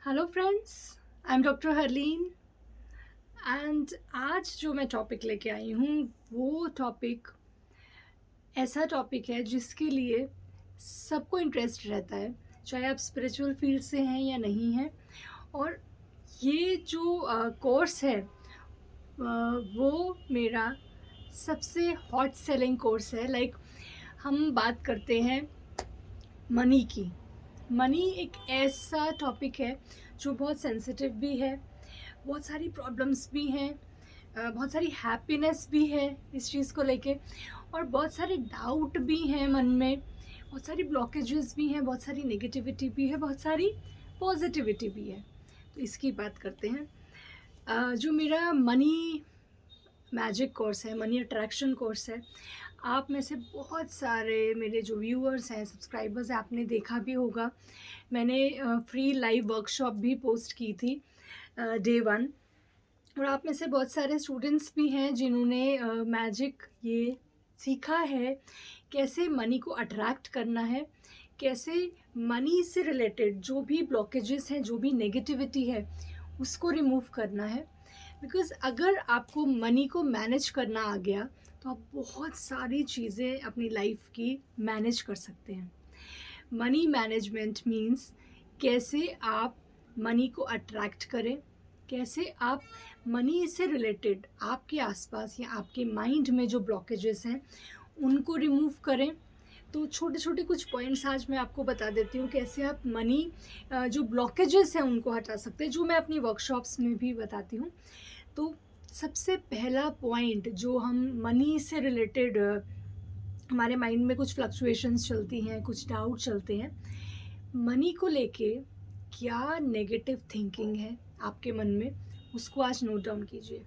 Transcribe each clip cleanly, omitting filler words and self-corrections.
Hello friends, I am doctor Harleen and आज जो मैं टॉपिक लेके आई हूँ वो टॉपिक ऐसा टॉपिक है जिसके लिए सबको इंटरेस्ट रहता है, चाहे आप स्पिरिचुअल फील्ड से हैं या नहीं हैं। और ये जो कोर्स है वो मेरा सबसे हॉट सेलिंग कोर्स है। हम बात करते हैं मनी की। मनी एक ऐसा टॉपिक है जो बहुत सेंसिटिव भी है, बहुत सारी प्रॉब्लम्स भी हैं, बहुत सारी हैप्पीनेस भी है इस चीज़ को लेके, और बहुत सारे डाउट भी हैं मन में, बहुत सारी ब्लॉकेजेस भी हैं, बहुत सारी नेगेटिविटी भी है, बहुत सारी पॉजिटिविटी भी है। तो इसकी बात करते हैं। जो मेरा मनी मैजिक कोर्स है, मनी अट्रैक्शन कोर्स है, आप में से बहुत सारे मेरे जो व्यूअर्स हैं, सब्सक्राइबर्स हैं, आपने देखा भी होगा। मैंने फ्री लाइव वर्कशॉप भी पोस्ट की थी डे 1, और आप में से बहुत सारे स्टूडेंट्स भी हैं जिन्होंने मैजिक ये सीखा है, कैसे मनी को अट्रैक्ट करना है, कैसे मनी से रिलेटेड जो भी ब्लॉकेजेस हैं, जो भी नेगेटिविटी है, उसको रिमूव करना है। बिकॉज़ अगर आपको मनी को मैनेज करना आ गया तो आप बहुत सारी चीज़ें अपनी लाइफ की मैनेज कर सकते हैं। मनी मैनेजमेंट मीन्स कैसे आप मनी को अट्रैक्ट करें, कैसे आप मनी से रिलेटेड आपके आसपास या आपके माइंड में जो ब्लॉकेजेस हैं उनको रिमूव करें। तो छोटे छोटे कुछ पॉइंट्स आज मैं आपको बता देती हूँ कैसे आप मनी जो ब्लॉकेजेस हैं उनको हटा सकते हैं, जो मैं अपनी वर्कशॉप्स में भी बताती हूँ। तो सबसे पहला पॉइंट जो हम मनी से रिलेटेड, हमारे माइंड में कुछ फ्लक्चुएशंस चलती हैं, कुछ डाउट चलते हैं मनी को लेके, क्या नेगेटिव थिंकिंग है आपके मन में, उसको आज नोट डाउन कीजिए।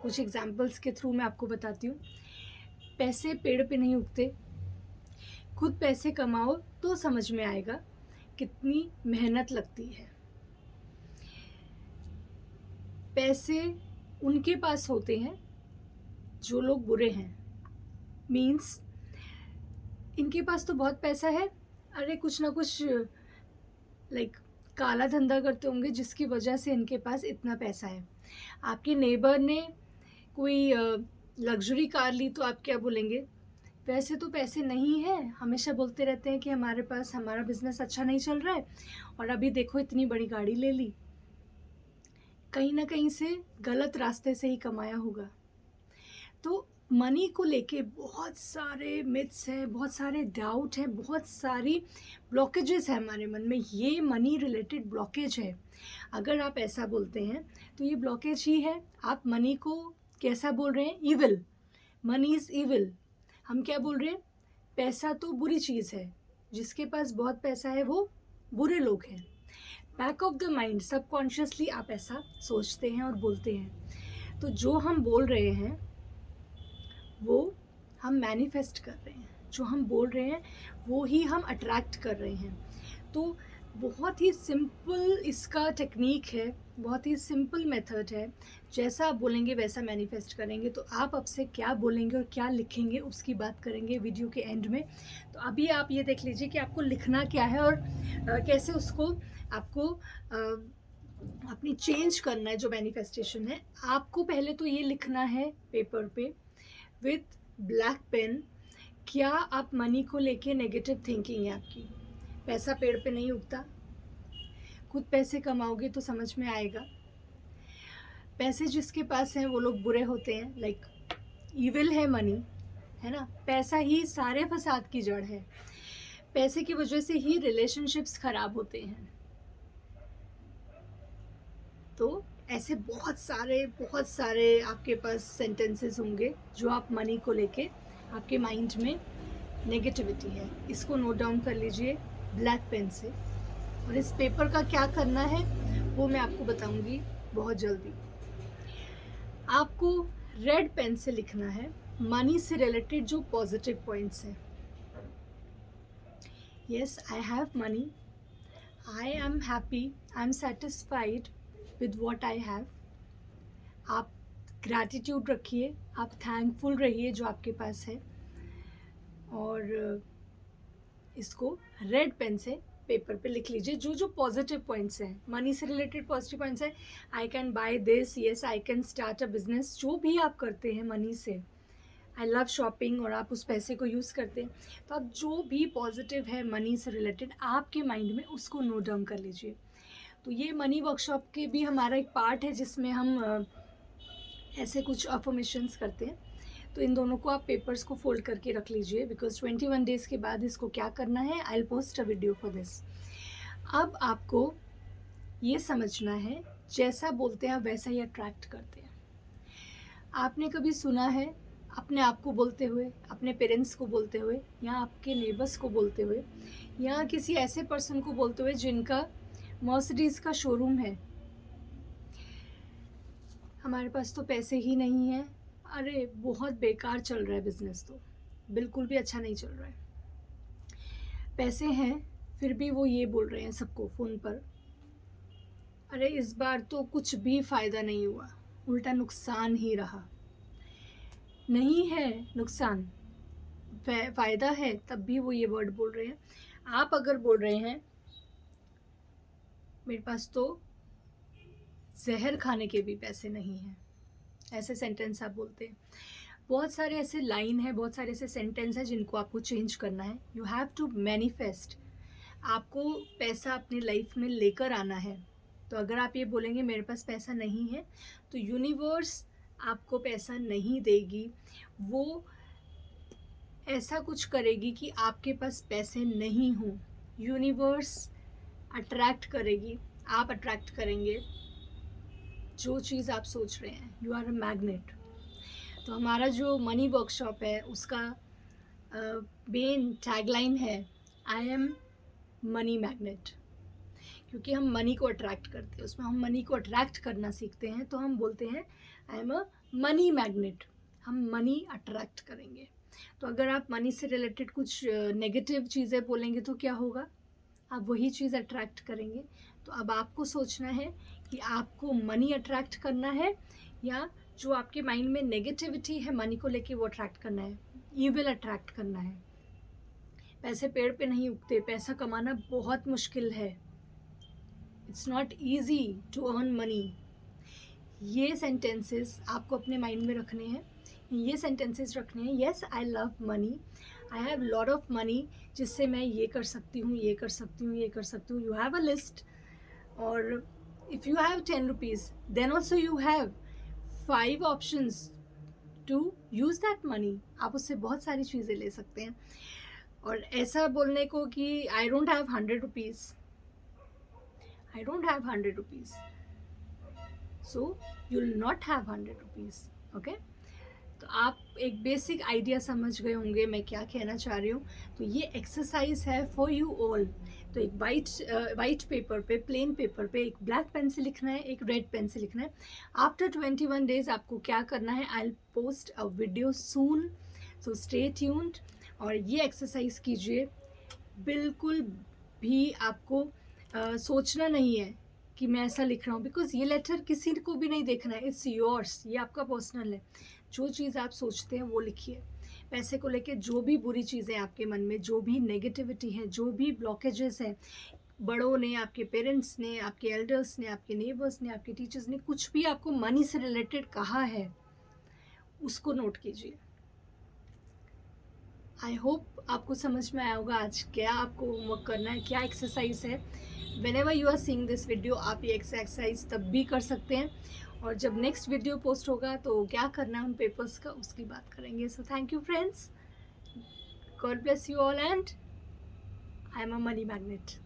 कुछ एग्जांपल्स के थ्रू मैं आपको बताती हूँ। पैसे पेड़ पे नहीं उगते, खुद पैसे कमाओ तो समझ में आएगा कितनी मेहनत लगती है। पैसे उनके पास होते हैं जो लोग बुरे हैं, मीन्स इनके पास तो बहुत पैसा है, अरे कुछ ना कुछ काला धंधा करते होंगे जिसकी वजह से इनके पास इतना पैसा है। आपके नेबर ने कोई लग्जरी कार ली तो आप क्या बोलेंगे, वैसे तो पैसे नहीं है, हमेशा बोलते रहते हैं कि हमारे पास, हमारा बिजनेस अच्छा नहीं चल रहा है, और अभी देखो इतनी बड़ी गाड़ी ले ली। कहीं ना कहीं से गलत रास्ते से ही कमाया होगा। तो मनी को लेके बहुत सारे मिथ्स हैं, बहुत सारे डाउट हैं, बहुत सारी ब्लॉकेजेस है हमारे मन में। ये मनी रिलेटेड ब्लॉकेज है। अगर आप ऐसा बोलते हैं तो ये ब्लॉकेज ही है। आप मनी को कैसा बोल रहे हैं, ईविल, मनी इज़ ईविल। हम क्या बोल रहे हैं, पैसा तो बुरी चीज़ है, जिसके पास बहुत पैसा है वो बुरे लोग हैं। Back of the mind, subconsciously आप ऐसा सोचते हैं और बोलते हैं। तो जो हम बोल रहे हैं वो हम मैनिफेस्ट कर रहे हैं, जो हम बोल रहे हैं वो ही हम अट्रैक्ट कर रहे हैं। तो बहुत ही सिंपल इसका टेक्निक है, बहुत ही सिंपल मेथड है। जैसा आप बोलेंगे वैसा मैनिफेस्ट करेंगे। तो आप अब से क्या बोलेंगे और क्या लिखेंगे उसकी बात करेंगे वीडियो के एंड में। तो अभी आप ये देख लीजिए कि आपको लिखना क्या है और कैसे उसको आपको अपनी चेंज करना है। जो मैनिफेस्टेशन है, आपको पहले तो ये लिखना है पेपर पे विथ ब्लैक पेन। क्या आप मनी को लेके नेगेटिव थिंकिंग है आपकी, पैसा पेड़ पे नहीं उगता, खुद पैसे कमाओगे तो समझ में आएगा, पैसे जिसके पास हैं वो लोग बुरे होते हैं, ईविल है मनी, है ना। पैसा ही सारे फसाद की जड़ है, पैसे की वजह से ही रिलेशनशिप्स खराब होते हैं। तो ऐसे बहुत सारे आपके पास सेंटेंसेस होंगे जो आप मनी को लेके, आपके माइंड में नेगेटिविटी है। इसको नोट डाउन कर लीजिए ब्लैक पेन से, और इस पेपर का क्या करना है वो मैं आपको बताऊंगी बहुत जल्दी। आपको रेड पेन से लिखना है मनी से रिलेटेड जो पॉजिटिव पॉइंट्स हैं। Yes, I have money, I am happy, I am satisfied with what I have. आप ग्रैटिट्यूड रखिए, आप थैंकफुल रहिए जो आपके पास है, और इसको रेड पेन से पेपर पे लिख लीजिए जो जो पॉजिटिव पॉइंट्स हैं, मनी से रिलेटेड पॉजिटिव पॉइंट्स हैं। I can by this, yes I can start a business, जो भी आप करते हैं मनी से, आई लव शॉपिंग, और आप उस पैसे को यूज़ करते हैं, तो आप जो भी पॉजिटिव है मनी से रिलेटेड आपके माइंड में, उसको नोट डाउन कर लीजिए। तो ये मनी वर्कशॉप के भी हमारा एक पार्ट है जिसमें हम ऐसे कुछ अफर्मेशंस करते हैं। तो इन दोनों को आप पेपर्स को फोल्ड करके रख लीजिए, बिकॉज 21 डेज़ के बाद इसको क्या करना है, I will post a video for this. अब आपको ये समझना है, जैसा बोलते हैं आप वैसा ही अट्रैक्ट करते हैं। आपने कभी सुना है अपने आप को बोलते हुए, अपने पेरेंट्स को बोलते हुए, या आपके नेबर्स को बोलते हुए, या किसी ऐसे पर्सन को बोलते हुए जिनका मर्सिडीज़ का शोरूम है, हमारे पास तो पैसे ही नहीं हैं, अरे बहुत बेकार चल रहा है बिज़नेस, तो बिल्कुल भी अच्छा नहीं चल रहा है। पैसे हैं फिर भी वो ये बोल रहे हैं सबको फ़ोन पर, अरे इस बार तो कुछ भी फ़ायदा नहीं हुआ, उल्टा नुकसान ही रहा। नहीं है नुकसान, फ़ायदा है, तब भी वो ये वर्ड बोल रहे हैं। आप अगर बोल रहे हैं मेरे पास तो जहर खाने के भी पैसे नहीं हैं, ऐसे सेंटेंस आप बोलते हैं। बहुत सारे ऐसे लाइन है, बहुत सारे ऐसे सेंटेंस हैं जिनको आपको चेंज करना है। यू हैव टू मैनिफेस्ट, आपको पैसा अपनी लाइफ में लेकर आना है। तो अगर आप ये बोलेंगे मेरे पास पैसा नहीं है, तो यूनिवर्स आपको पैसा नहीं देगी, वो ऐसा कुछ करेगी कि आपके पास पैसे नहीं हों। यूनिवर्स अट्रैक्ट करेगी, आप अट्रैक्ट करेंगे जो चीज़ आप सोच रहे हैं। You are a magnet. तो हमारा जो मनी वर्कशॉप है उसका मेन टैगलाइन है, आई एम मनी मैग्नेट। क्योंकि हम मनी को अट्रैक्ट करते हैं, उसमें हम मनी को अट्रैक्ट करना सीखते हैं, तो हम बोलते हैं I am a money magnet, हम मनी अट्रैक्ट करेंगे। तो अगर आप मनी से रिलेटेड कुछ नेगेटिव चीज़ें बोलेंगे तो क्या होगा, आप वही चीज़ अट्रैक्ट करेंगे। तो अब आपको सोचना है कि आपको मनी अट्रैक्ट करना है, या जो आपके माइंड में नेगेटिविटी है मनी को लेके वो अट्रैक्ट करना है, ईविल अट्रैक्ट करना है। पैसे पेड़ पे नहीं उगते, पैसा कमाना बहुत मुश्किल है, it's not easy to earn money. ये सेंटेंसेस आपको अपने माइंड में रखने हैं, ये सेंटेंसेस रखने हैं, yes I love money, I have lot of money, जिससे मैं ये कर सकती हूँ, ये कर सकती हूँ, ये कर सकती हूँ। यू हैव अ लिस्ट, और if you have 10 rupees then also you have 5 options to use that money. आप उससे बहुत सारी चीज़ें ले सकते हैं। और ऐसा बोलने को कि I don't have 100 rupees, I don't have 100 rupees, so you will not have 100 rupees. Okay, तो आप एक बेसिक आइडिया समझ गए होंगे मैं क्या कहना चाह रही हूँ। तो ये एक्सरसाइज है फॉर यू ऑल। तो एक वाइट पेपर पे, प्लेन पेपर पे, एक ब्लैक पेन से लिखना है, एक रेड पेन से लिखना है। आफ्टर 21 डेज आपको क्या करना है, I will post a video soon, so stay tuned. और ये एक्सरसाइज कीजिए, बिल्कुल भी आपको सोचना नहीं है कि मैं ऐसा लिख रहा हूँ, बिकॉज ये लेटर किसी को भी नहीं देखना है, इट्स योर्स, ये आपका पर्सनल है। जो चीज़ आप सोचते हैं वो लिखिए। पैसे को लेके जो भी बुरी चीज़ें आपके मन में, जो भी नेगेटिविटी है, जो भी ब्लॉकेजेस हैं, बड़ों ने, आपके पेरेंट्स ने, आपके एल्डर्स ने, आपके नेबर्स ने, आपके टीचर्स ने कुछ भी आपको मनी से रिलेटेड कहा है, उसको नोट कीजिए। आई होप आपको समझ में आया होगा आज क्या आपको होमवर्क करना है, क्या एक्सरसाइज है। Whenever you are seeing this video, आप ये एक्सरसाइज तब भी कर सकते हैं, और जब नेक्स्ट वीडियो पोस्ट होगा तो क्या करना है उन पेपर्स का, उसकी बात करेंगे। So thank you friends, God bless you all, and I am a money magnet.